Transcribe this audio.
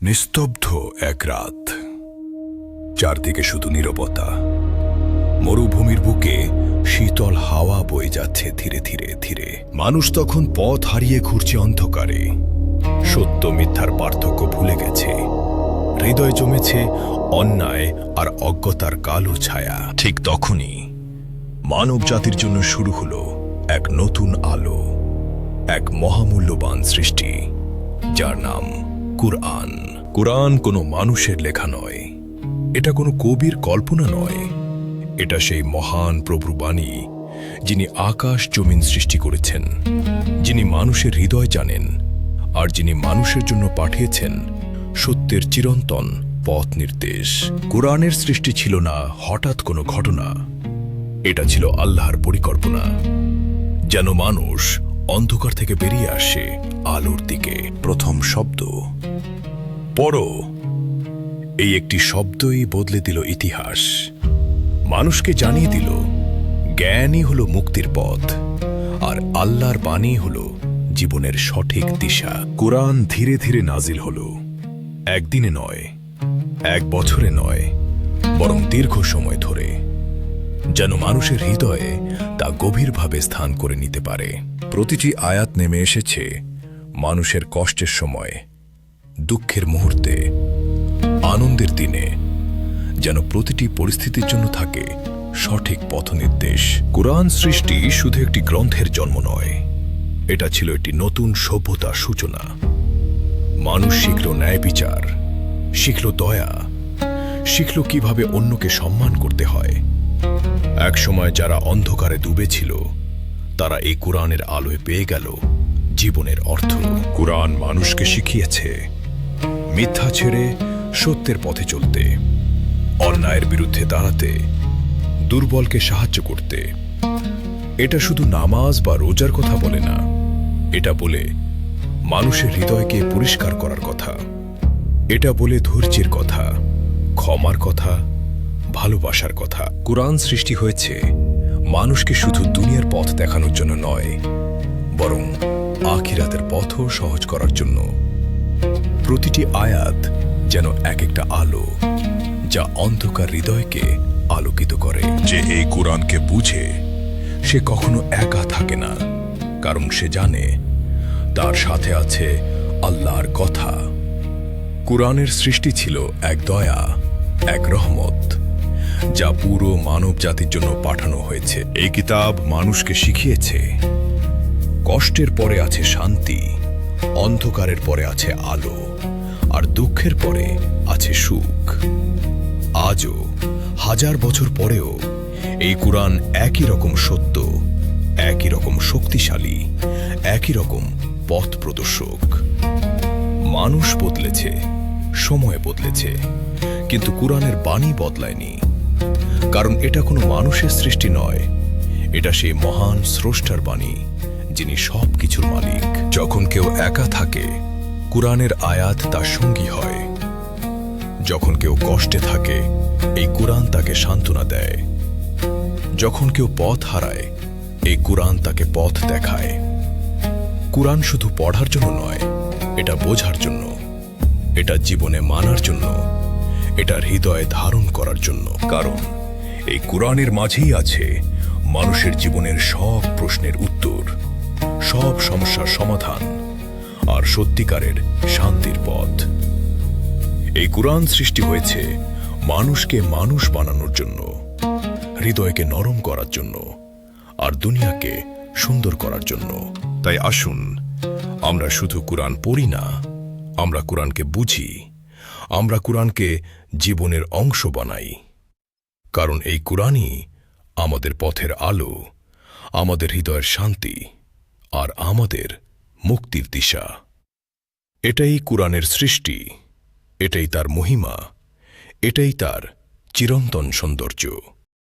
নিস্তব্ধ এক রাত, চারদিকে শুধু নীরবতা। মরুভূমির বুকে শীতল হাওয়া বয়ে যাচ্ছে ধীরে ধীরে ধীরে। মানুষ তখন পথ হারিয়ে ঘুরছে অন্ধকারে, সত্য মিথ্যার পার্থক্য ভুলে গেছে। হৃদয়ে জমেছে অন্যায় আর অজ্ঞতার কালো ছায়া। ঠিক তখনই মানব জাতির জন্য শুরু হলো এক নতুন আলো, এক মহামূল্যবান সৃষ্টি, যার নাম কুরআন। কুরআন কোনো মানুষের লেখা নয়, এটা কোনো কবির কল্পনা নয়, এটা সেই মহান প্রভুর বাণী, যিনি আকাশ জমিন সৃষ্টি করেছেন, যিনি মানুষের হৃদয় জানেন, আর যিনি মানুষের জন্য পাঠিয়েছেন সত্যের চিরন্তন পথ নির্দেশ। কুরআনের সৃষ্টি ছিল না হঠাৎ কোনো ঘটনা, এটা ছিল আল্লাহর পরিকল্পনা, যেন মানুষ অন্ধকার থেকে বেরিয়ে আসে আলোর দিকে। প্রথম শব্দ পড়ো, এই একটি শব্দই বদলে দিল ইতিহাস। মানুষকে জানিয়ে দিল জ্ঞানই হলো মুক্তির পথ, আর আল্লাহর বাণী হলো জীবনের সঠিক দিশা। কুরআন ধীরে ধীরে নাজিল হলো, একদিনে নয়, এক বছরে নয়, বরং দীর্ঘ সময় ধরে, যেন মানুষের হৃদয়ে তা গভীরভাবে স্থান করে নিতে পারে। প্রতিটি আয়াত নেমে এসেছে মানুষের কষ্টের সময়, দুঃখের মুহূর্তে, আনন্দের দিনে, যেন প্রতিটি পরিস্থিতির জন্য থাকে সঠিক পথনির্দেশ। কুরআন সৃষ্টি শুধু একটি গ্রন্থের জন্ম নয়, এটা ছিল একটি নতুন সভ্যতার সূচনা। মানুষ শিখল ন্যায় বিচার, শিখল দয়া, শিখল কিভাবে অন্যকে সম্মান করতে হয়। একসময় যারা অন্ধকারে ডুবেছিল, তারা এই কুরআনের আলোয় পেয়ে গেল জীবনের অর্থ। কুরআন মানুষকে শিখিয়েছে মিথ্যা ছেড়ে সত্যের পথে চলতে, অন্যায়ের বিরুদ্ধে দাঁড়াতে, দুর্বলকে সাহায্য করতে। এটা শুধু নামাজ বা রোজার কথা বলে না, এটা বলে মানুষের হৃদয়কে পরিষ্কার করার কথা। এটা বলে ধৈর্যের কথা, ক্ষমার কথা, ভালোবাসার কথা। কুরআন সৃষ্টি হয়েছে মানুষকে শুধু দুনিয়ার পথ দেখানোর জন্য নয়, বরং আখিরাতের পথও সহজ করার জন্য। প্রতিটি আয়াত যেন এক একটা আলো, যা অন্ধকার হৃদয়কে আলোকিত করে। যে এই কুরআনকে বুঝে, সে কখনো একা থাকে না, কারণ সে জানে তার সাথে আছে আল্লাহর কথা। কুরআনের সৃষ্টি ছিল এক দয়া, এক রহমত, যা পুরো মানব জাতির জন্য পাঠানো হয়েছে। এই কিতাব মানুষকে শিখিয়েছে কষ্টের পরে আছে শান্তি, অন্ধকারের পরে আছে আলো, আর দুঃখের পরে আছে সুখ। আজও, হাজার বছর পরেও এই কুরআন একই রকম সত্য, একই রকম শক্তিশালী, একই রকম পথ প্রদর্শক। মানুষ বদলেছে, সময় বদলেছে, কিন্তু কুরআনের বাণী বদলায়নি, কারণ এটা কোনো মানুষের সৃষ্টি নয়, এটা সেই মহান স্রষ্টার বাণী, যিনি সব কিছুর মালিক। যখন কেউ একা থাকে, কুরআনের আয়াত তার সঙ্গী হয়। যখন কেউ কষ্টে থাকে, এই কুরআন তাকে সান্ত্বনা দেয়। যখন কেউ পথ হারায়, এই কুরআন তাকে পথ দেখায়। কুরআন শুধু পড়ার জন্য নয়, এটা বোঝার জন্য, এটা জীবনে মানার জন্য, এটা হৃদয়ে ধারণ করার জন্য। কারণ এই কুরআনের মাঝেই আছে মানুষের জীবনের সব প্রশ্নের উত্তর, সব সমস্যার সমাধান, আর সত্যিকারের শান্তির পথ। এই কুরআন সৃষ্টি হয়েছে মানুষকে মানুষ বানানোর জন্য, হৃদয়কে নরম করার জন্য, আর দুনিয়াকে সুন্দর করার জন্য। তাই আসুন, আমরা শুধু কুরআন পড়ি না, আমরা কুরআনকে বুঝি, আমরা কুরআনকে জীবনের অংশ বানাই। কারণ এই কুরআনই আমাদের পথের আলো, আমাদের হৃদয়ের শান্তি, আর আমাদের মুক্তির দিশা। এটাই কুরআনের সৃষ্টি, এটাই তার মহিমা, এটাই তার চিরন্তন সৌন্দর্য।